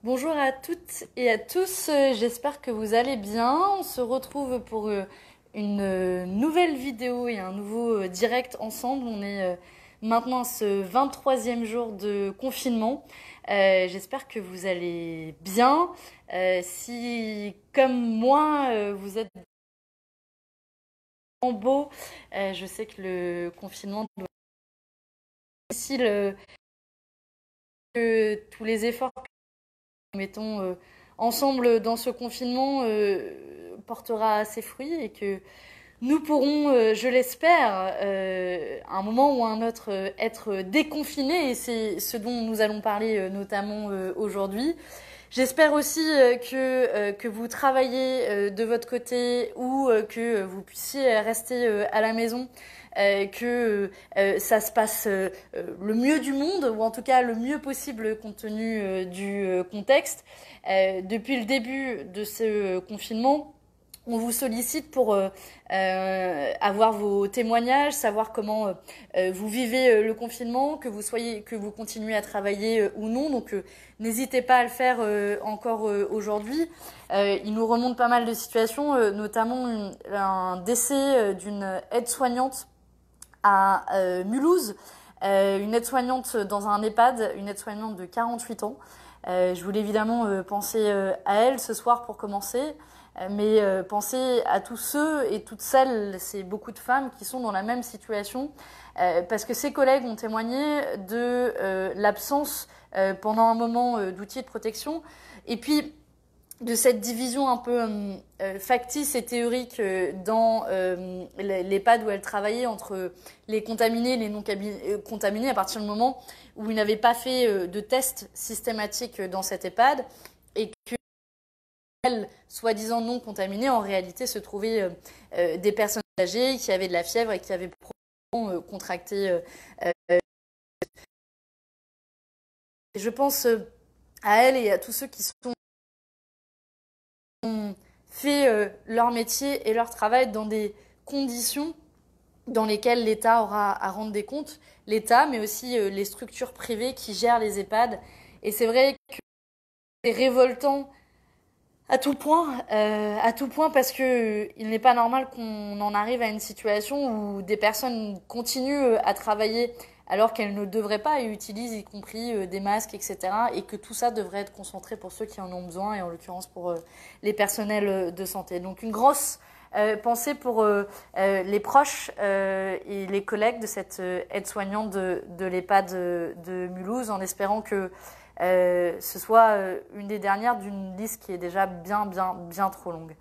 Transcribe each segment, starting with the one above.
Bonjour à toutes et à tous, j'espère que vous allez bien. On se retrouve pour une nouvelle vidéo et un nouveau direct ensemble. On est maintenant à ce 23e jour de confinement. J'espère que vous allez bien. Si, comme moi, vous êtes en beau, je sais que le confinement doit être difficile, que tous les efforts mettons ensemble dans ce confinement portera ses fruits et que nous pourrons, je l'espère, à un moment ou à un autre, être déconfinés et c'est ce dont nous allons parler notamment aujourd'hui. J'espère aussi que vous travaillez de votre côté ou que vous puissiez rester à la maison, que ça se passe le mieux du monde ou en tout cas le mieux possible compte tenu du contexte. Depuis le début de ce confinement, on vous sollicite pour avoir vos témoignages, savoir comment vous vivez le confinement, que vous continuez à travailler ou non. Donc n'hésitez pas à le faire encore aujourd'hui. Il nous remonte pas mal de situations, notamment un décès d'une aide-soignante à Mulhouse, une aide-soignante dans un EHPAD, une aide-soignante de 48 ans. Je voulais évidemment penser à elle ce soir pour commencer. Mais pensez à tous ceux et toutes celles, c'est beaucoup de femmes qui sont dans la même situation, parce que ses collègues ont témoigné de l'absence pendant un moment d'outils de protection, et puis de cette division un peu factice et théorique dans l'EHPAD où elle travaillait entre les contaminés et les non contaminés à partir du moment où ils n'avaient pas fait de tests systématiques dans cet EHPAD, et que soi-disant non contaminées, en réalité se trouvaient des personnes âgées qui avaient de la fièvre et qui avaient probablement contracté. Je pense à elle et à tous ceux qui ont fait leur métier et leur travail dans des conditions dans lesquelles l'État aura à rendre des comptes, l'État, mais aussi les structures privées qui gèrent les EHPAD. Et c'est vrai que c'est révoltant à tout point parce que il n'est pas normal qu'on en arrive à une situation où des personnes continuent à travailler alors qu'elles ne devraient pas et utilisent y compris des masques, etc. Et que tout ça devrait être concentré pour ceux qui en ont besoin et en l'occurrence pour les personnels de santé. Donc une grosse pensée pour les proches et les collègues de cette aide-soignante de l'EHPAD de Mulhouse, en espérant que ce soit une des dernières d'une liste qui est déjà bien trop longue.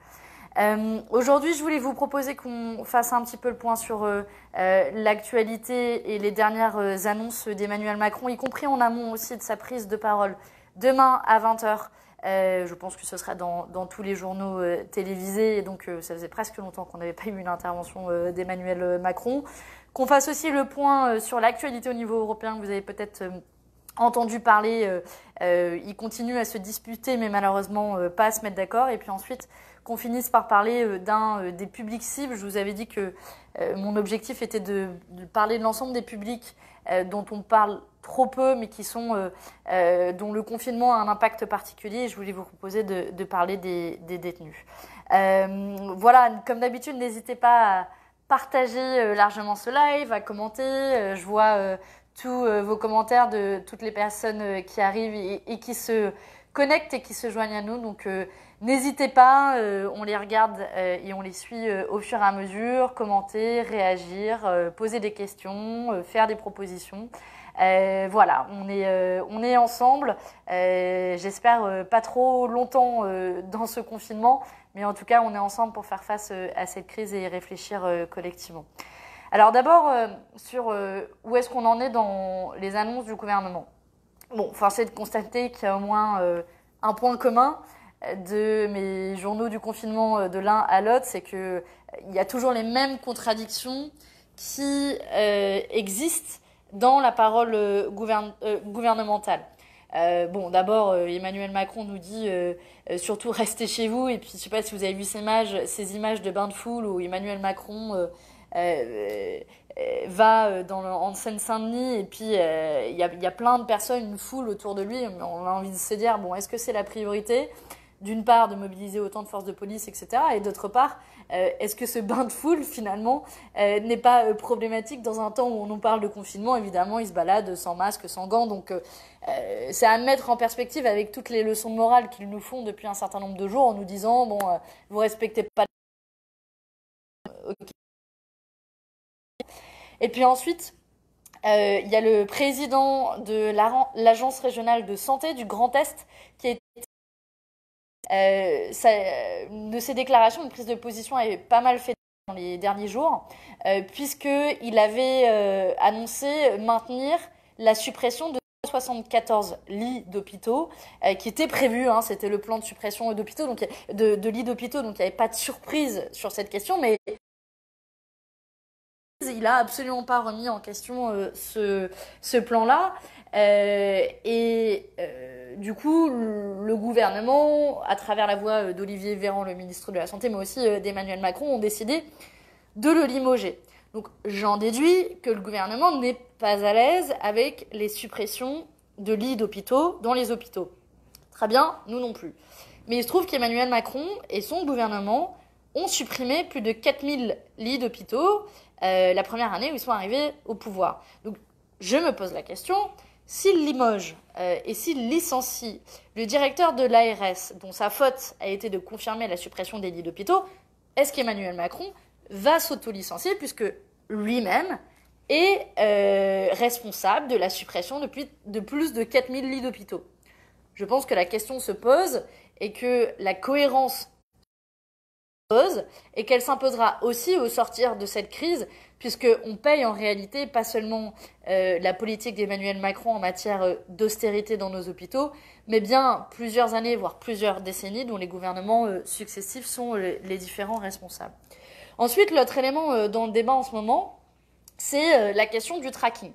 Aujourd'hui, je voulais vous proposer qu'on fasse un petit peu le point sur l'actualité et les dernières annonces d'Emmanuel Macron, y compris en amont aussi de sa prise de parole demain à 20h. Je pense que ce sera dans tous les journaux télévisés, et donc ça faisait presque longtemps qu'on n'avait pas eu une intervention d'Emmanuel Macron. Qu'on fasse aussi le point sur l'actualité au niveau européen, vous avez peut-être entendu parler, ils continuent à se disputer, mais malheureusement pas à se mettre d'accord. Et puis ensuite, qu'on finisse par parler des publics cibles. Je vous avais dit que mon objectif était de parler de l'ensemble des publics dont on parle trop peu, mais qui sont dont le confinement a un impact particulier. Et je voulais vous proposer de parler des détenus. Voilà, comme d'habitude, n'hésitez pas à partager largement ce live, à commenter. Je vois tous vos commentaires de toutes les personnes qui arrivent et qui se connectent et qui se joignent à nous. Donc n'hésitez pas, on les regarde et on les suit au fur et à mesure, commenter, réagir, poser des questions, faire des propositions. Voilà, on est ensemble. J'espère pas trop longtemps dans ce confinement, mais en tout cas, on est ensemble pour faire face à cette crise et réfléchir collectivement. Alors d'abord, sur où est-ce qu'on en est dans les annonces du gouvernement. Bon, force est de constater qu'il y a au moins un point commun de mes journaux du confinement de l'un à l'autre, c'est qu'il y a toujours les mêmes contradictions qui existent dans la parole gouvernementale. Bon, d'abord, Emmanuel Macron nous dit surtout restez chez vous. Et puis, je ne sais pas si vous avez vu ces images de bains de foule où Emmanuel Macron va en Seine-Saint-Denis et puis il y a plein de personnes, une foule autour de lui, on a envie de se dire, bon, est-ce que c'est la priorité, d'une part, de mobiliser autant de forces de police, etc., et d'autre part, est-ce que ce bain de foule, finalement, n'est pas problématique dans un temps où on nous parle de confinement? Évidemment, ils se baladent sans masque, sans gants, donc c'est à mettre en perspective avec toutes les leçons de morale qu'ils nous font depuis un certain nombre de jours en nous disant, bon, vous respectez pas... Okay. Et puis ensuite, il y a le président de l'agence régionale de santé du Grand Est qui est de ses déclarations, une prise de position avait pas mal fait dans les derniers jours, puisqu'il avait annoncé maintenir la suppression de 74 lits d'hôpitaux qui étaient prévus, hein, c'était le plan de suppression d'hôpitaux, donc de lits d'hôpitaux, donc il n'y avait pas de surprise sur cette question, mais il a absolument pas remis en question ce plan-là. Du coup, le gouvernement, à travers la voix d'Olivier Véran, le ministre de la Santé, mais aussi d'Emmanuel Macron, ont décidé de le limoger. Donc j'en déduis que le gouvernement n'est pas à l'aise avec les suppressions de lits d'hôpitaux dans les hôpitaux. Très bien, nous non plus. Mais il se trouve qu'Emmanuel Macron et son gouvernement ont supprimé plus de 4000 lits d'hôpitaux la première année où ils sont arrivés au pouvoir. Donc je me pose la question, s'il limoge et s'il licencie le directeur de l'ARS, dont sa faute a été de confirmer la suppression des lits d'hôpitaux, est-ce qu'Emmanuel Macron va s'auto-licencier puisque lui-même est responsable de la suppression de plus de 4000 lits d'hôpitaux? Je pense que la question se pose et que la cohérence et qu'elle s'imposera aussi au sortir de cette crise, puisqu'on paye en réalité pas seulement la politique d'Emmanuel Macron en matière d'austérité dans nos hôpitaux, mais bien plusieurs années, voire plusieurs décennies, dont les gouvernements successifs sont les différents responsables. Ensuite, l'autre élément dans le débat en ce moment, c'est la question du tracking.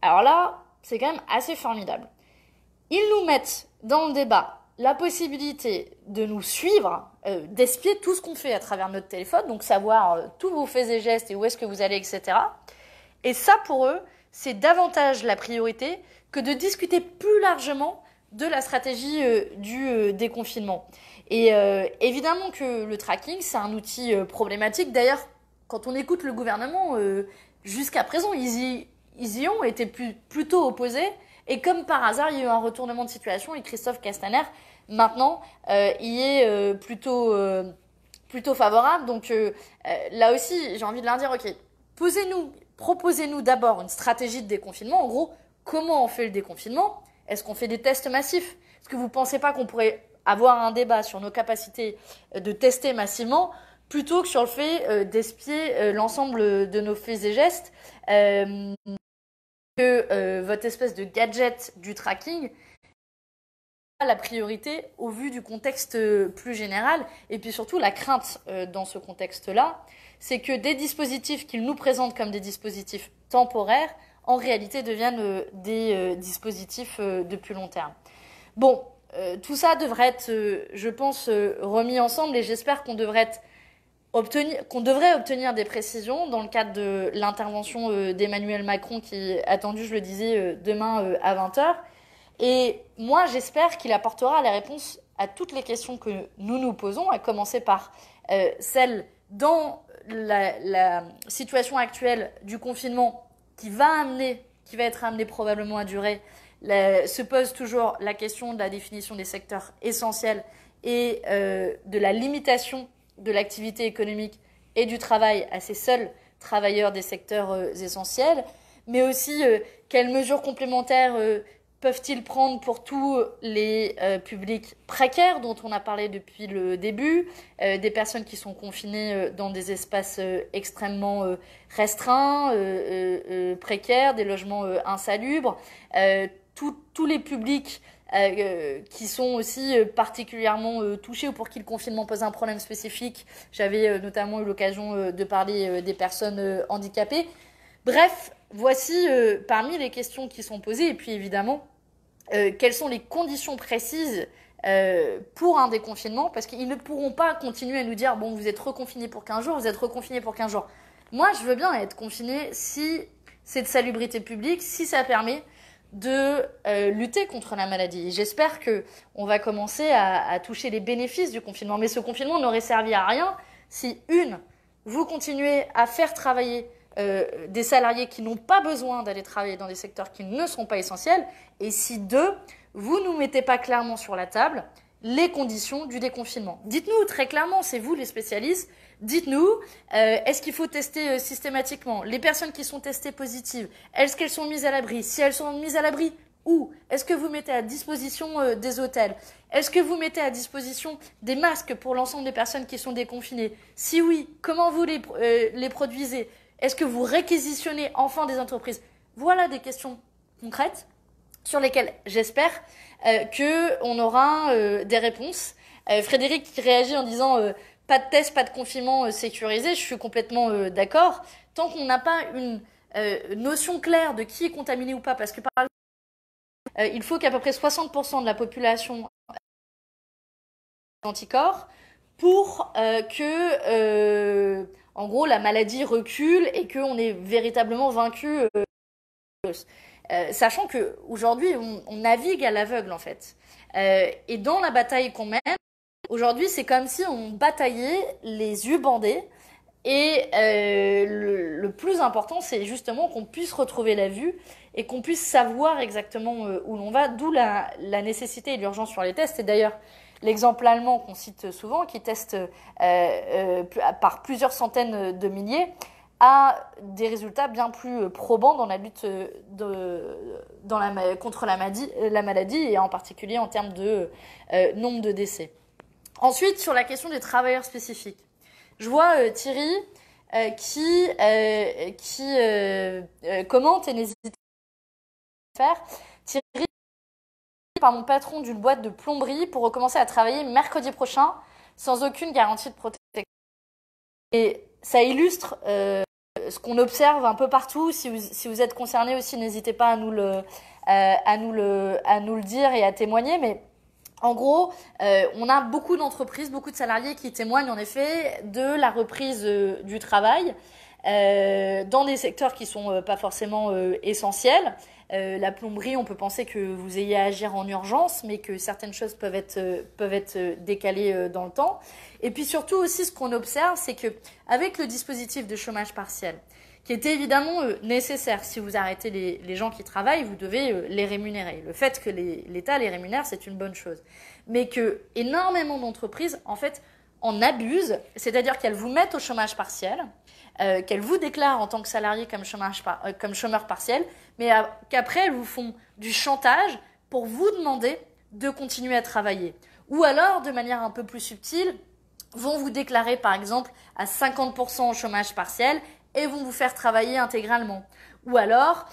Alors là, c'est quand même assez formidable. Ils nous mettent dans le débat la possibilité de nous suivre, d'espier tout ce qu'on fait à travers notre téléphone, donc savoir tous vos faits et gestes et où est-ce que vous allez, etc. Et ça, pour eux, c'est davantage la priorité que de discuter plus largement de la stratégie du déconfinement. Et évidemment que le tracking, c'est un outil problématique. D'ailleurs, quand on écoute le gouvernement, jusqu'à présent, ils y ont été plutôt opposés. Et comme par hasard, il y a eu un retournement de situation et Christophe Castaner, maintenant, y est plutôt favorable. Donc là aussi, j'ai envie de leur dire, ok, proposez-nous d'abord une stratégie de déconfinement. En gros, comment on fait le déconfinement? Est-ce qu'on fait des tests massifs? Est-ce que vous ne pensez pas qu'on pourrait avoir un débat sur nos capacités de tester massivement plutôt que sur le fait d'espier l'ensemble de nos faits et gestes que votre espèce de gadget du tracking a la priorité au vu du contexte plus général. Et puis surtout, la crainte dans ce contexte-là, c'est que des dispositifs qu'ils nous présentent comme des dispositifs temporaires, en réalité deviennent des dispositifs de plus long terme. Bon, tout ça devrait être, je pense, remis ensemble et j'espère qu'on devrait obtenir des précisions dans le cadre de l'intervention d'Emmanuel Macron qui est attendue, je le disais, demain à 20h. Et moi, j'espère qu'il apportera les réponses à toutes les questions que nous nous posons, à commencer par celle dans la situation actuelle du confinement qui va être amené probablement à durer. Se pose toujours la question de la définition des secteurs essentiels et de la limitation de l'activité économique et du travail à ces seuls travailleurs des secteurs essentiels, mais aussi quelles mesures complémentaires peuvent-ils prendre pour tous les publics précaires dont on a parlé depuis le début, des personnes qui sont confinées dans des espaces extrêmement restreints, précaires, des logements insalubres, tous les publics qui sont aussi particulièrement touchés ou pour qui le confinement pose un problème spécifique. J'avais notamment eu l'occasion de parler des personnes handicapées. Bref, voici parmi les questions qui sont posées et puis évidemment, quelles sont les conditions précises pour un déconfinement, parce qu'ils ne pourront pas continuer à nous dire bon, vous êtes reconfinés pour 15 jours, vous êtes reconfinés pour 15 jours. Moi, je veux bien être confinée si c'est de salubrité publique, si ça permet de lutter contre la maladie. J'espère que on va commencer à toucher les bénéfices du confinement. Mais ce confinement n'aurait servi à rien si, vous continuez à faire travailler des salariés qui n'ont pas besoin d'aller travailler dans des secteurs qui ne sont pas essentiels, et si, vous ne nous mettez pas clairement sur la table les conditions du déconfinement. Dites-nous très clairement, c'est vous les spécialistes, dites-nous, est-ce qu'il faut tester systématiquement? Les personnes qui sont testées positives, est-ce qu'elles sont mises à l'abri? Si elles sont mises à l'abri, où? Est-ce que vous mettez à disposition des hôtels? Est-ce que vous mettez à disposition des masques pour l'ensemble des personnes qui sont déconfinées? Si oui, comment vous les produisez? Est-ce que vous réquisitionnez enfin des entreprises? Voilà des questions concrètes sur lesquelles j'espère qu'on aura des réponses. Frédéric qui réagit en disant pas de test, pas de confinement sécurisé, je suis complètement d'accord. Tant qu'on n'a pas une notion claire de qui est contaminé ou pas, parce que par exemple, il faut qu'à peu près 60% de la population ait des anticorps pour que, en gros, la maladie recule et qu'on ait véritablement vaincu sachant qu'aujourd'hui, on navigue à l'aveugle, en fait. Et dans la bataille qu'on mène, aujourd'hui, c'est comme si on bataillait les yeux bandés. Et le plus important, c'est justement qu'on puisse retrouver la vue et qu'on puisse savoir exactement où l'on va, d'où la nécessité et l'urgence sur les tests. Et d'ailleurs, l'exemple allemand qu'on cite souvent, qui teste par plusieurs centaines de milliers, a des résultats bien plus probants dans la lutte contre la maladie et en particulier en termes de nombre de décès. Ensuite, sur la question des travailleurs spécifiques, je vois Thierry qui commente et n'hésite pas à faire. Thierry, par mon patron d'une boîte de plomberie pour recommencer à travailler mercredi prochain sans aucune garantie de protection. Et ça illustre ce qu'on observe un peu partout. Si vous êtes concerné aussi, n'hésitez pas à nous le dire et à témoigner. Mais en gros, on a beaucoup d'entreprises, beaucoup de salariés qui témoignent en effet de la reprise du travail dans des secteurs qui sont pas forcément essentiels. La plomberie, on peut penser que vous ayez à agir en urgence, mais que certaines choses peuvent être décalées dans le temps. Et puis surtout aussi, ce qu'on observe, c'est que avec le dispositif de chômage partiel, qui était évidemment nécessaire, si vous arrêtez les gens qui travaillent, vous devez les rémunérer. Le fait que l'État les rémunère, c'est une bonne chose. Mais que énormément d'entreprises, en fait, en abusent, c'est-à-dire qu'elles vous mettent au chômage partiel, qu'elles vous déclarent en tant que salarié comme chômeur partiel, mais qu'après elles vous font du chantage pour vous demander de continuer à travailler. Ou alors, de manière un peu plus subtile, vont vous déclarer par exemple à 50% au chômage partiel et vont vous faire travailler intégralement. Ou alors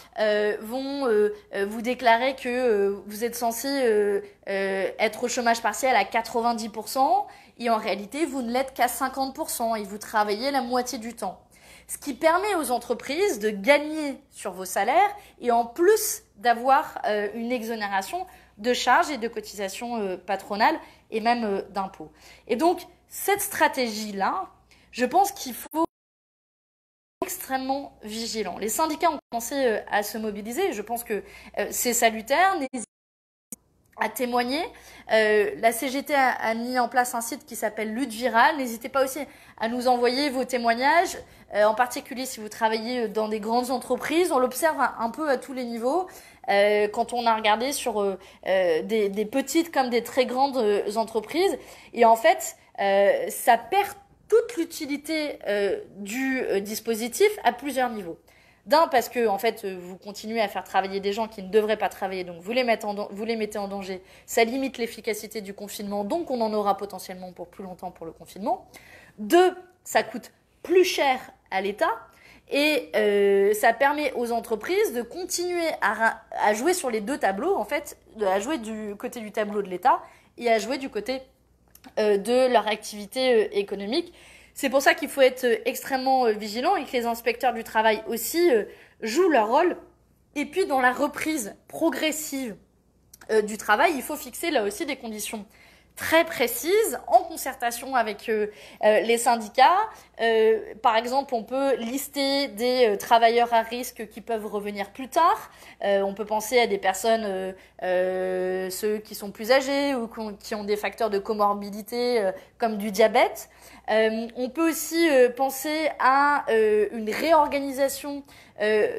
vont vous déclarer que vous êtes censé être au chômage partiel à 90% et en réalité vous ne l'êtes qu'à 50% et vous travaillez la moitié du temps. Ce qui permet aux entreprises de gagner sur vos salaires et en plus d'avoir une exonération de charges et de cotisations patronales et même d'impôts. Et donc cette stratégie-là, je pense qu'il faut extrêmement vigilant. Les syndicats ont commencé à se mobiliser. Je pense que c'est salutaire. N'hésitez pas à témoigner. La CGT a mis en place un site qui s'appelle Lutte Virale. N'hésitez pas aussi à nous envoyer vos témoignages, en particulier si vous travaillez dans des grandes entreprises. On l'observe un peu à tous les niveaux. Quand on a regardé sur des petites comme des très grandes entreprises. Et en fait, ça perd toute l'utilité du dispositif à plusieurs niveaux. D'un, parce que en fait, vous continuez à faire travailler des gens qui ne devraient pas travailler, donc vous les mettez en danger. Ça limite l'efficacité du confinement, donc on en aura potentiellement pour plus longtemps pour le confinement. Deux, ça coûte plus cher à l'État et ça permet aux entreprises de continuer à jouer sur les deux tableaux, en fait, à jouer du côté du tableau de l'État et à jouer du côté de leur activité économique. C'est pour ça qu'il faut être extrêmement vigilant et que les inspecteurs du travail aussi jouent leur rôle. Et puis dans la reprise progressive du travail, il faut fixer là aussi des conditions très précises, en concertation avec les syndicats. Par exemple, on peut lister des travailleurs à risque qui peuvent revenir plus tard. On peut penser à des personnes, ceux qui sont plus âgés ou qui ont des facteurs de comorbidité comme du diabète. On peut aussi penser à une réorganisation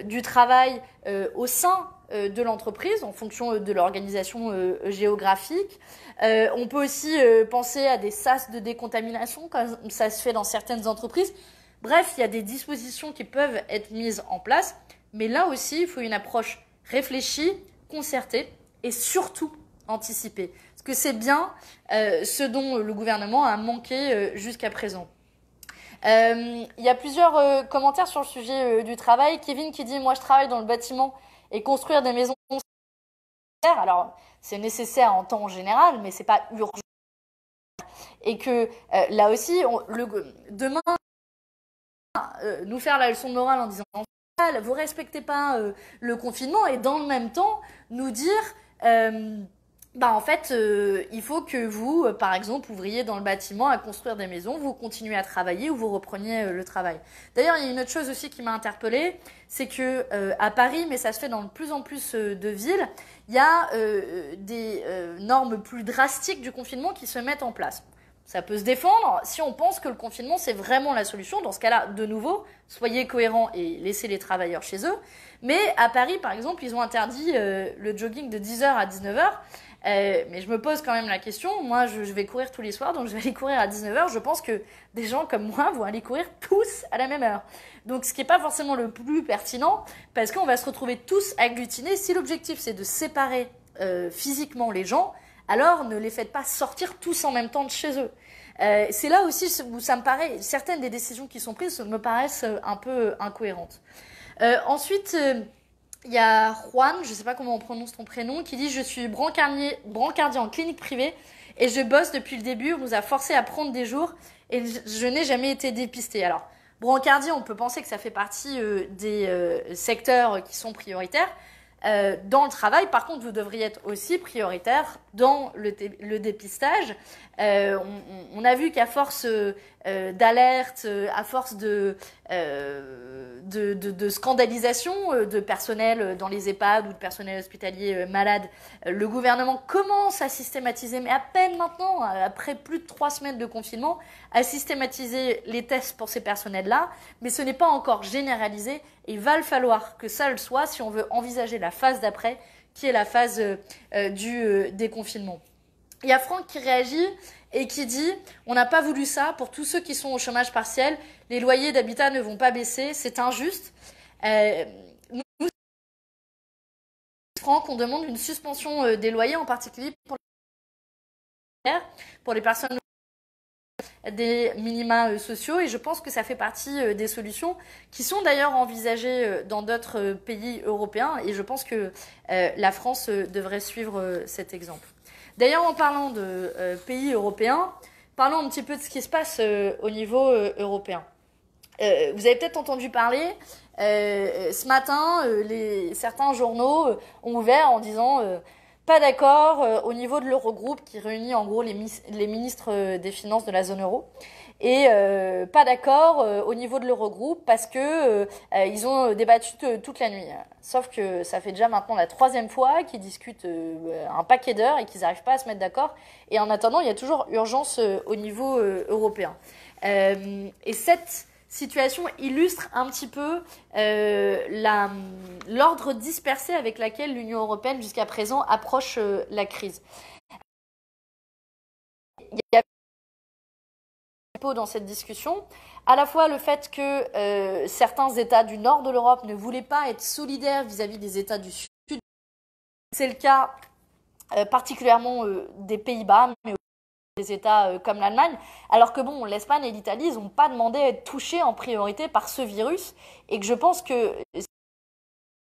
du travail au sein de l'entreprise en fonction de l'organisation géographique. On peut aussi penser à des sas de décontamination comme ça se fait dans certaines entreprises. Bref, il y a des dispositions qui peuvent être mises en place, mais là aussi, il faut une approche réfléchie, concertée et surtout anticipée. Parce que c'est bien ce dont le gouvernement a manqué jusqu'à présent. Il y a plusieurs commentaires sur le sujet du travail. Kevin qui dit « Moi, je travaille dans le bâtiment et construire des maisons, c'est nécessaire. » Alors, c'est nécessaire en temps général, mais c'est pas urgent. Et que là aussi, demain, nous faire la leçon de morale en disant « Vous respectez pas le confinement » et dans le même temps, nous dire en fait, il faut que vous, par exemple, ouvriez dans le bâtiment à construire des maisons, vous continuez à travailler ou vous repreniez le travail. D'ailleurs, il y a une autre chose aussi qui m'a interpellée, c'est que à Paris, mais ça se fait dans de plus en plus de villes, il y a des normes plus drastiques du confinement qui se mettent en place. Ça peut se défendre si on pense que le confinement, c'est vraiment la solution. Dans ce cas-là, de nouveau, soyez cohérents et laissez les travailleurs chez eux. Mais à Paris, par exemple, ils ont interdit le jogging de 10h à 19h. Mais je me pose quand même la question. Moi, je vais courir tous les soirs, donc je vais aller courir à 19h. Je pense que des gens comme moi vont aller courir tous à la même heure. Donc, ce qui n'est pas forcément le plus pertinent, parce qu'on va se retrouver tous agglutinés. Si l'objectif, c'est de séparer physiquement les gens, alors ne les faites pas sortir tous en même temps de chez eux. C'est là aussi où ça me paraît, certaines des décisions qui sont prises me paraissent un peu incohérentes. Ensuite, il y a Juan, je ne sais pas comment on prononce ton prénom, qui dit « Je suis brancardier en clinique privée et je bosse depuis le début. On nous a forcé à prendre des jours et je n'ai jamais été dépistée. » Alors, brancardier, on peut penser que ça fait partie des secteurs qui sont prioritaires. Dans le travail, par contre, vous devriez être aussi prioritaire dans le dépistage. On a vu qu'à force d'alerte, à force de scandalisation de personnel dans les EHPAD ou de personnel hospitalier malade, le gouvernement commence à systématiser, mais à peine maintenant, après plus de 3 semaines de confinement, à systématiser les tests pour ces personnels-là, mais ce n'est pas encore généralisé et il va le falloir que ça le soit si on veut envisager la phase d'après, qui est la phase du déconfinement. Il y a Franck qui réagit et qui dit « On n'a pas voulu ça pour tous ceux qui sont au chômage partiel. Les loyers d'habitat ne vont pas baisser. C'est injuste. » Nous, Franck, on demande une suspension des loyers, en particulier pour les personnes des minima sociaux, et je pense que ça fait partie des solutions qui sont d'ailleurs envisagées dans d'autres pays européens, et je pense que la France devrait suivre cet exemple. D'ailleurs, en parlant de pays européens, parlons un petit peu de ce qui se passe au niveau européen. Vous avez peut-être entendu parler, ce matin, certains journaux ont ouvert en disant pas d'accord au niveau de l'Eurogroupe qui réunit en gros les ministres des Finances de la zone euro. Et pas d'accord au niveau de l'Eurogroupe parce que ils ont débattu toute la nuit. Sauf que ça fait déjà maintenant la 3e fois qu'ils discutent un paquet d'heures et qu'ils n'arrivent pas à se mettre d'accord. Et en attendant, il y a toujours urgence au niveau européen. Et cette situation illustre un petit peu l'ordre dispersé avec laquelle l'Union européenne jusqu'à présent approche la crise. Il y a dans cette discussion, à la fois le fait que certains États du nord de l'Europe ne voulaient pas être solidaires vis-à-vis des États du sud. C'est le cas particulièrement des Pays-Bas, mais aussi des États comme l'Allemagne, alors que bon, l'Espagne et l'Italie, ils n'ont pas demandé à être touchés en priorité par ce virus, et que je pense que si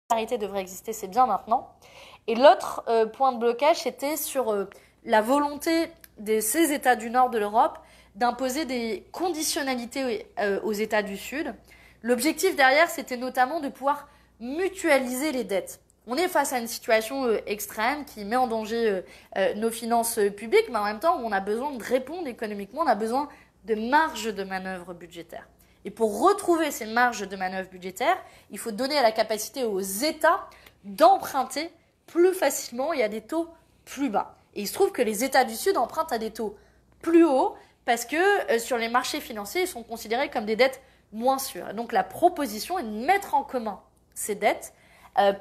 la solidarité devrait exister, c'est bien maintenant. Et l'autre point de blocage, c'était sur la volonté de ces États du nord de l'Europe d'imposer des conditionnalités aux États du Sud. L'objectif derrière, c'était notamment de pouvoir mutualiser les dettes. on est face à une situation extrême qui met en danger nos finances publiques, mais en même temps, on a besoin de répondre économiquement, on a besoin de marge de manœuvre budgétaire. Et pour retrouver ces marges de manœuvre budgétaire, il faut donner la capacité aux États d'emprunter plus facilement et à des taux plus bas. Et il se trouve que les États du Sud empruntent à des taux plus hauts parce que sur les marchés financiers, ils sont considérés comme des dettes moins sûres. Et donc la proposition est de mettre en commun ces dettes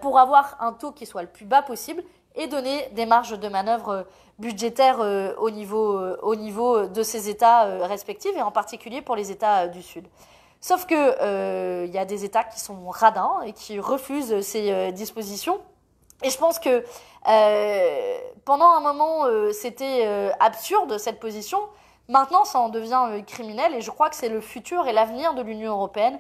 pour avoir un taux qui soit le plus bas possible et donner des marges de manœuvre budgétaires au niveau de ces États respectifs et en particulier pour les États du Sud. Sauf que y a des États qui sont radins et qui refusent ces dispositions. Et je pense que pendant un moment, c'était absurde cette position. Maintenant, ça en devient criminel et je crois que c'est le futur et l'avenir de l'Union européenne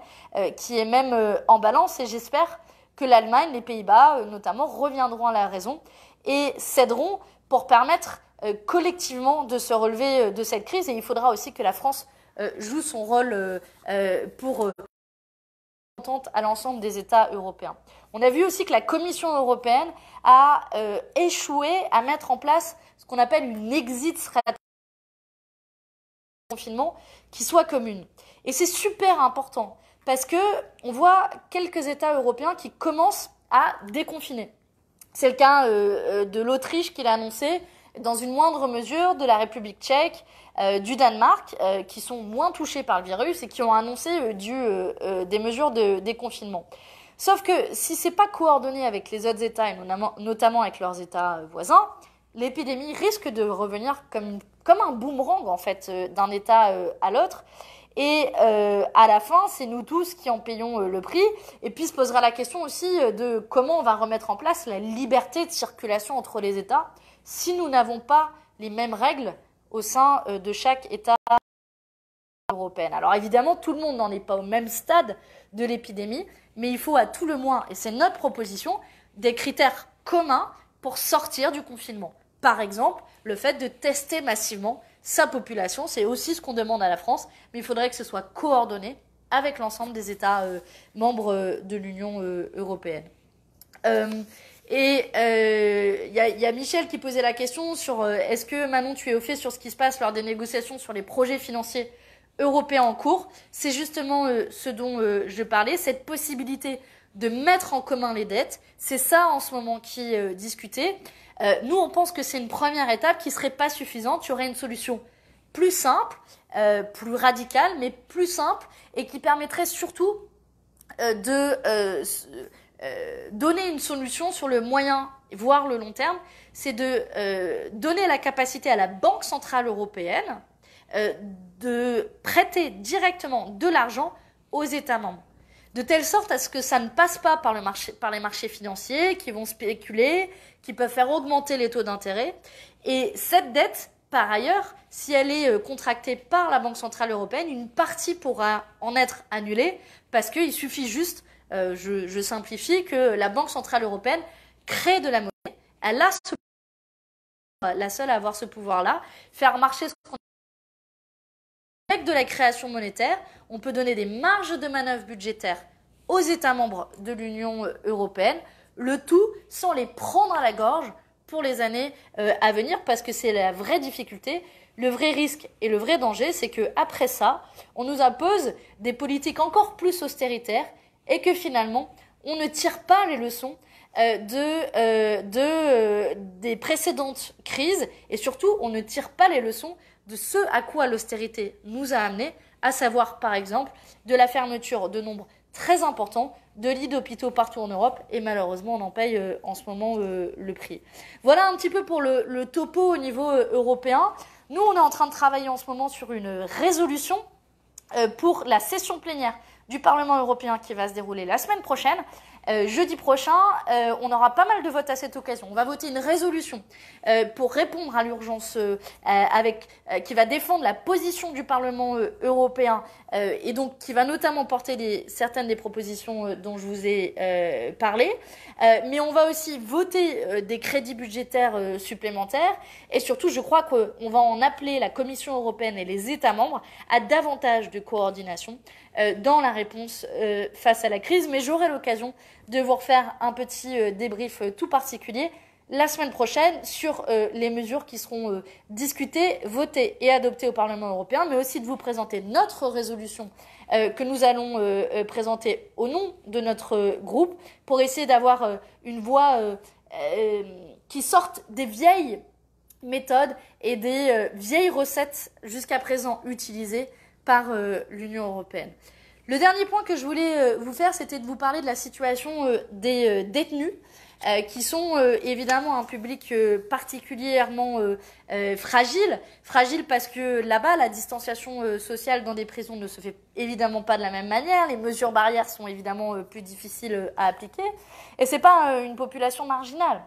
qui est même en balance. Et j'espère que l'Allemagne, les Pays-Bas notamment, reviendront à la raison et céderont pour permettre collectivement de se relever de cette crise. Et il faudra aussi que la France joue son rôle pour à l'ensemble des États européens. On a vu aussi que la Commission européenne a échoué à mettre en place ce qu'on appelle une exit stratégie de confinement qui soit commune. Et c'est super important parce que on voit quelques États européens qui commencent à déconfiner. C'est le cas de l'Autriche qui l'a annoncé, dans une moindre mesure de la République tchèque, du Danemark, qui sont moins touchés par le virus et qui ont annoncé des mesures de déconfinement. Sauf que si c'est pas coordonné avec les autres États, et notamment avec leurs États voisins, l'épidémie risque de revenir comme un boomerang en fait, d'un État à l'autre. Et à la fin, c'est nous tous qui en payons le prix. Et puis se posera la question aussi de comment on va remettre en place la liberté de circulation entre les États si nous n'avons pas les mêmes règles au sein de chaque État européen. Alors évidemment, tout le monde n'en est pas au même stade de l'épidémie, mais il faut à tout le moins, et c'est notre proposition, des critères communs pour sortir du confinement. Par exemple, le fait de tester massivement sa population, c'est aussi ce qu'on demande à la France, mais il faudrait que ce soit coordonné avec l'ensemble des États membres de l'Union européenne. Et il y a Michel qui posait la question sur est-ce que Manon tu es au fait sur ce qui se passe lors des négociations sur les projets financiers européens en cours. C'est justement ce dont je parlais, cette possibilité de mettre en commun les dettes. C'est ça en ce moment qui est discuté. Nous on pense que c'est une première étape qui serait pas suffisante. Il y aurait une solution plus simple, plus radicale, mais plus simple et qui permettrait surtout de donner une solution sur le moyen, voire le long terme, c'est de donner la capacité à la Banque Centrale Européenne de prêter directement de l'argent aux États membres. De telle sorte à ce que ça ne passe pas par les marchés financiers qui vont spéculer, qui peuvent faire augmenter les taux d'intérêt. Et cette dette, par ailleurs, si elle est contractée par la Banque Centrale Européenne, une partie pourra en être annulée parce qu'il suffit juste je simplifie, que la Banque Centrale Européenne crée de la monnaie. Elle a la seule à avoir ce pouvoir-là, faire marcher ce qu'on appelle avec de la création monétaire. On peut donner des marges de manœuvre budgétaires aux États membres de l'Union européenne, le tout sans les prendre à la gorge pour les années à venir, parce que c'est la vraie difficulté. Le vrai risque et le vrai danger, c'est qu'après ça, on nous impose des politiques encore plus austéritaires et que finalement, on ne tire pas les leçons des précédentes crises et surtout, on ne tire pas les leçons de ce à quoi l'austérité nous a amené, à savoir par exemple de la fermeture de nombre très important de lits d'hôpitaux partout en Europe et malheureusement, on en paye en ce moment le prix. Voilà un petit peu pour le topo au niveau européen. Nous, on est en train de travailler en ce moment sur une résolution pour la session plénière du Parlement européen qui va se dérouler la semaine prochaine. Jeudi prochain, on aura pas mal de votes à cette occasion. On va voter une résolution pour répondre à l'urgence qui va défendre la position du Parlement européen et donc qui va notamment porter certaines des propositions dont je vous ai parlé. Mais on va aussi voter des crédits budgétaires supplémentaires et surtout, je crois qu'on va en appeler la Commission européenne et les États membres à davantage de coordination dans la réponse face à la crise. Mais j'aurai l'occasion de vous refaire un petit débrief tout particulier la semaine prochaine sur les mesures qui seront discutées, votées et adoptées au Parlement européen, mais aussi de vous présenter notre résolution que nous allons présenter au nom de notre groupe pour essayer d'avoir une voix qui sorte des vieilles méthodes et des vieilles recettes jusqu'à présent utilisées par l'Union européenne. Le dernier point que je voulais vous faire, c'était de vous parler de la situation des détenus, qui sont évidemment un public particulièrement fragile. Fragile parce que là-bas, la distanciation sociale dans des prisons ne se fait évidemment pas de la même manière. Les mesures barrières sont évidemment plus difficiles à appliquer. Et c'est pas une population marginale.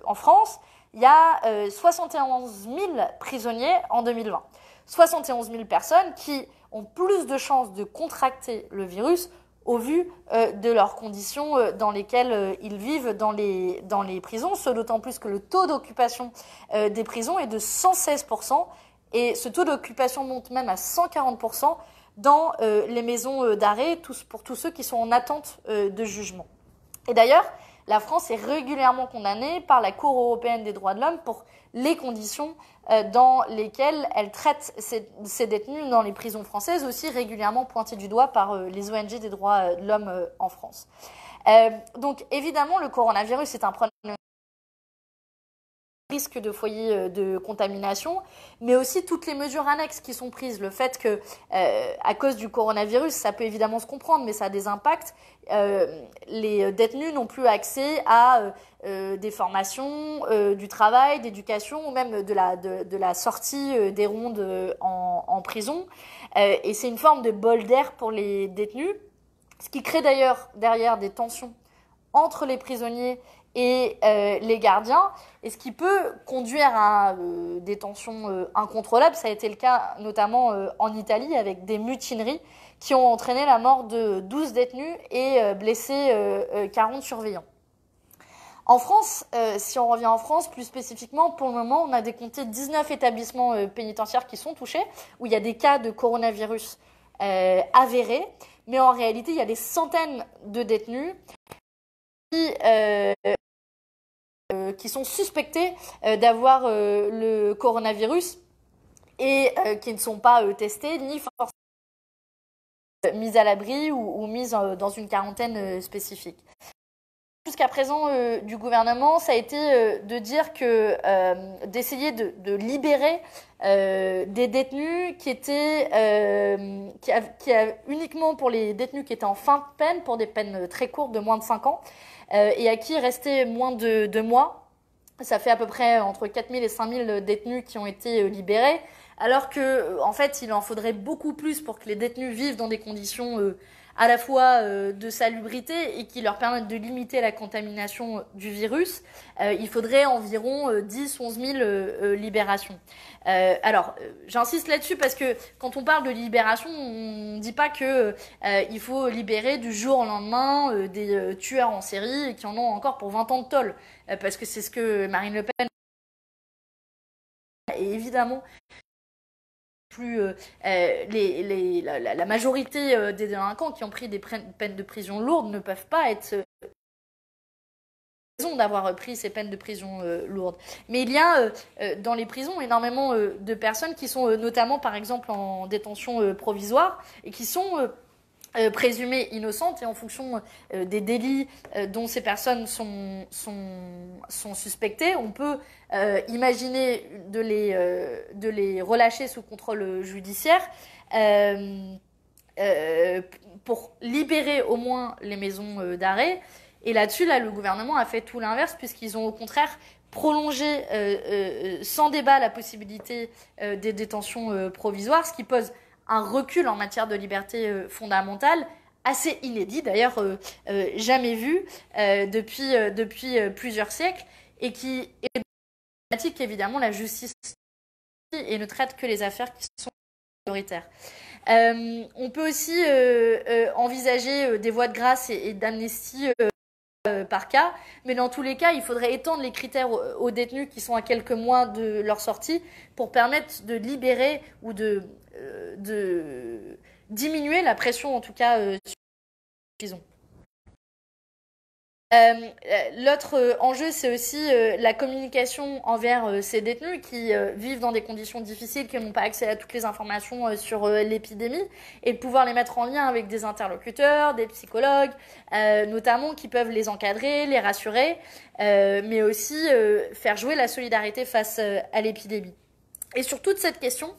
En France, il y a 71 000 prisonniers en 2020. 71 000 personnes qui ont plus de chances de contracter le virus au vu de leurs conditions dans lesquelles ils vivent dans les prisons, ce d'autant plus que le taux d'occupation des prisons est de 116%, et ce taux d'occupation monte même à 140% dans les maisons d'arrêt, pour tous ceux qui sont en attente de jugement. Et d'ailleurs, la France est régulièrement condamnée par la Cour européenne des droits de l'homme pour les conditions dans lesquelles elle traite ces détenus dans les prisons françaises, aussi régulièrement pointées du doigt par les ONG des droits de l'homme en France. Donc évidemment, le coronavirus est un problème risque de foyer de contamination, mais aussi toutes les mesures annexes qui sont prises. Le fait que, à cause du coronavirus, ça peut évidemment se comprendre, mais ça a des impacts. Les détenus n'ont plus accès à des formations, du travail, d'éducation, ou même de la sortie des rondes en prison. Et c'est une forme de bol d'air pour les détenus, ce qui crée d'ailleurs derrière des tensions entre les prisonniers et les gardiens, et ce qui peut conduire à des tensions incontrôlables. Ça a été le cas notamment en Italie, avec des mutineries qui ont entraîné la mort de 12 détenus et blessé 40 surveillants. En France, si on revient en France, plus spécifiquement, pour le moment, on a décompté 19 établissements pénitentiaires qui sont touchés, où il y a des cas de coronavirus avérés, mais en réalité, il y a des centaines de détenus qui sont suspectés d'avoir le coronavirus et qui ne sont pas testés ni forcément mis à l'abri ou mis dans une quarantaine spécifique. Jusqu'à présent du gouvernement, ça a été de dire que d'essayer de libérer des détenus qui étaient uniquement pour les détenus qui étaient en fin de peine, pour des peines très courtes de moins de 5 ans, et à qui il restait moins de 2 mois. Ça fait à peu près entre 4 000 et 5 000 détenus qui ont été libérés, alors que en fait, il en faudrait beaucoup plus pour que les détenus vivent dans des conditions à la fois de salubrité et qui leur permettent de limiter la contamination du virus. Il faudrait environ 10-11 000 libérations. J'insiste là-dessus parce que quand on parle de libération, on ne dit pas que il faut libérer du jour au lendemain des tueurs en série qui en ont encore pour 20 ans de tôle, parce que c'est ce que Marine Le Pen et évidemment plus la majorité des délinquants qui ont pris des peines de prison lourdes ne peuvent pas être raison d'avoir pris ces peines de prison lourdes. Mais il y a dans les prisons énormément de personnes qui sont notamment par exemple en détention provisoire et qui sont présumées innocentes, et en fonction des délits dont ces personnes sont suspectées, on peut imaginer de les relâcher sous contrôle judiciaire pour libérer au moins les maisons d'arrêt. Et là-dessus, le gouvernement a fait tout l'inverse, puisqu'ils ont au contraire prolongé sans débat la possibilité des détentions provisoires, ce qui pose un recul en matière de liberté fondamentale assez inédit, d'ailleurs jamais vu depuis plusieurs siècles, et qui est problématique évidemment la justice et ne traite que les affaires qui sont prioritaires. On peut aussi envisager des voies de grâce et d'amnistie par cas, mais dans tous les cas, il faudrait étendre les critères aux détenus qui sont à quelques mois de leur sortie pour permettre de libérer ou de diminuer la pression, en tout cas, sur les prisons. L'autre enjeu, c'est aussi la communication envers ces détenus qui vivent dans des conditions difficiles, qui n'ont pas accès à toutes les informations sur l'épidémie, et de pouvoir les mettre en lien avec des interlocuteurs, des psychologues, notamment, qui peuvent les encadrer, les rassurer, mais aussi faire jouer la solidarité face à l'épidémie. Et sur toute cette question,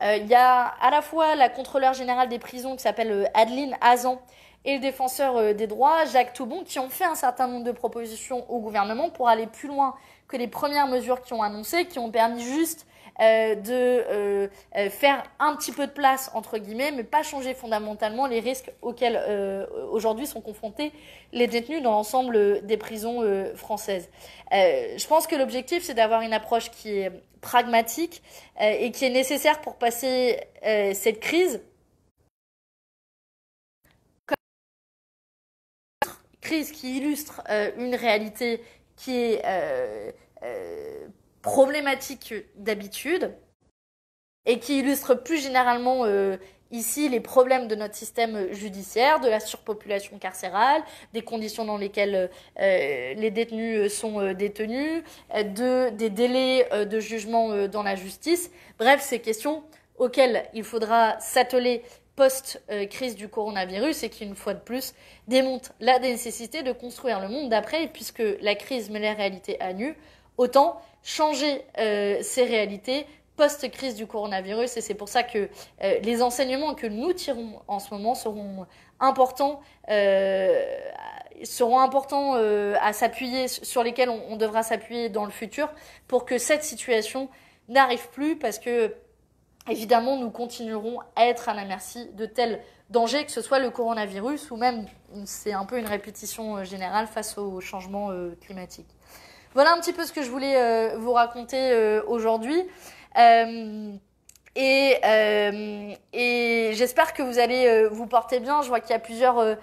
il y a à la fois la contrôleure générale des prisons qui s'appelle Adeline Hazan, et le défenseur des droits, Jacques Toubon, qui ont fait un certain nombre de propositions au gouvernement pour aller plus loin que les premières mesures qui ont annoncées, qui ont permis juste de faire un petit peu de place, entre guillemets, mais pas changer fondamentalement les risques auxquels aujourd'hui sont confrontés les détenus dans l'ensemble des prisons françaises. Je pense que l'objectif, c'est d'avoir une approche qui est pragmatique et qui est nécessaire pour passer cette crise. Crise qui illustre une réalité qui est problématique d'habitude et qui illustre plus généralement ici les problèmes de notre système judiciaire, de la surpopulation carcérale, des conditions dans lesquelles les détenus sont détenus, des délais de jugement dans la justice. Bref, ces questions auxquelles il faudra s'atteler post-crise du coronavirus et qui, une fois de plus, démontre la nécessité de construire le monde d'après, puisque la crise met les réalités à nu, autant changer ces réalités post-crise du coronavirus. Et c'est pour ça que les enseignements que nous tirons en ce moment seront importants à s'appuyer, sur lesquels on devra s'appuyer dans le futur pour que cette situation n'arrive plus, parce que évidemment, nous continuerons à être à la merci de tels dangers, que ce soit le coronavirus ou même, c'est un peu une répétition générale face au changement climatique. Voilà un petit peu ce que je voulais vous raconter aujourd'hui. Et j'espère que vous allez vous porter bien. Je vois qu'il y a plusieurs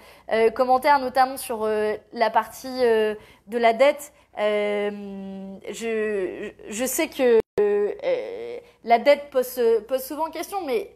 commentaires, notamment sur la partie de la dette. Je sais que la dette pose souvent question, mais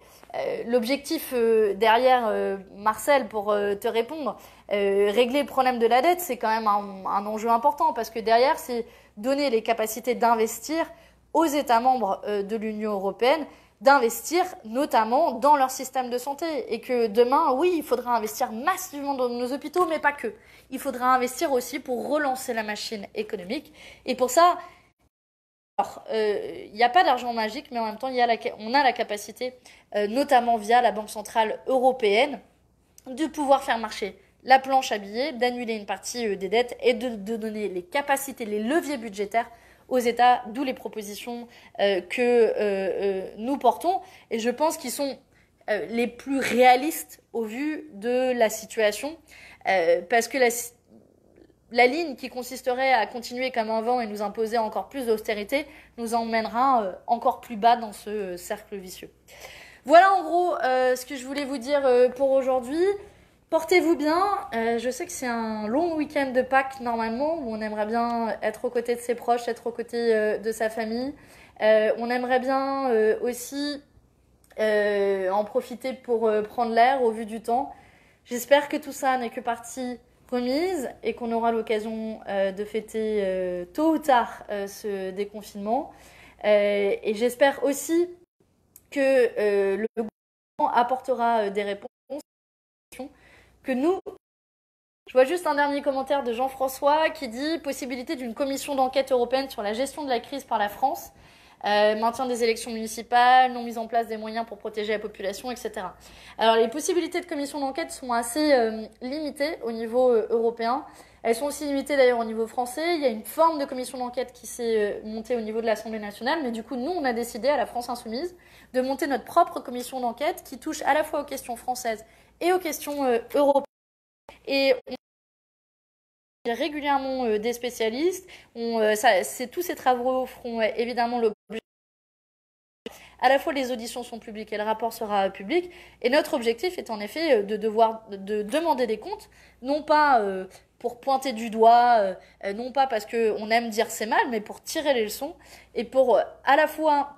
l'objectif derrière, Marcel, pour te répondre, régler le problème de la dette, c'est quand même un enjeu important, parce que derrière, c'est donner les capacités d'investir aux États membres de l'Union européenne, d'investir notamment dans leur système de santé. Et que demain, oui, il faudra investir massivement dans nos hôpitaux, mais pas que. Il faudra investir aussi pour relancer la machine économique. Et pour ça, alors, il n'y a pas d'argent magique, mais en même temps, on a la capacité, notamment via la Banque Centrale Européenne, de pouvoir faire marcher la planche à billets, d'annuler une partie des dettes et de donner les capacités, les leviers budgétaires aux États, d'où les propositions que nous portons. Et je pense qu'ils sont les plus réalistes au vu de la situation, parce que la ligne qui consisterait à continuer comme avant et nous imposer encore plus d'austérité nous emmènera encore plus bas dans ce cercle vicieux. Voilà en gros ce que je voulais vous dire pour aujourd'hui. Portez-vous bien. Je sais que c'est un long week-end de Pâques normalement, où on aimerait bien être aux côtés de ses proches, être aux côtés de sa famille. On aimerait bien aussi en profiter pour prendre l'air au vu du temps. J'espère que tout ça n'est que partie remise et qu'on aura l'occasion de fêter tôt ou tard ce déconfinement. Et j'espère aussi que le gouvernement apportera des réponses que nous... Je vois juste un dernier commentaire de Jean-François qui dit « Possibilité d'une commission d'enquête européenne sur la gestion de la crise par la France, maintien des élections municipales, non mise en place des moyens pour protéger la population, etc. » Alors les possibilités de commission d'enquête sont assez limitées au niveau européen. Elles sont aussi limitées d'ailleurs au niveau français. Il y a une forme de commission d'enquête qui s'est montée au niveau de l'Assemblée nationale, mais du coup nous on a décidé à la France Insoumise de monter notre propre commission d'enquête qui touche à la fois aux questions françaises et aux questions européennes. Et on a régulièrement des spécialistes. Tous ces travaux feront évidemment l'objet. À la fois les auditions sont publiques et le rapport sera public. Et notre objectif est en effet de demander des comptes, non pas pour pointer du doigt, non pas parce qu'on aime dire c'est mal, mais pour tirer les leçons et pour à la fois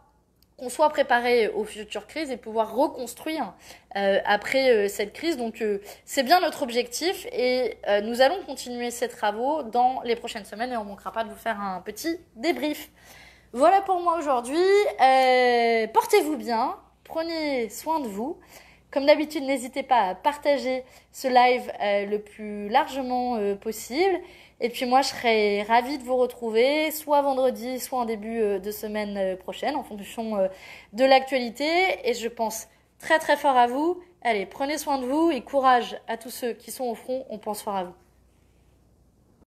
qu'on soit préparé aux futures crises et pouvoir reconstruire après cette crise. Donc c'est bien notre objectif et nous allons continuer ces travaux dans les prochaines semaines et on ne manquera pas de vous faire un petit débrief. Voilà pour moi aujourd'hui. Portez-vous bien, prenez soin de vous. Comme d'habitude, n'hésitez pas à partager ce live le plus largement possible. Et puis moi, je serais ravie de vous retrouver, soit vendredi, soit en début de semaine prochaine, en fonction de l'actualité. Et je pense très très fort à vous. Allez, prenez soin de vous et courage à tous ceux qui sont au front, on pense fort à vous.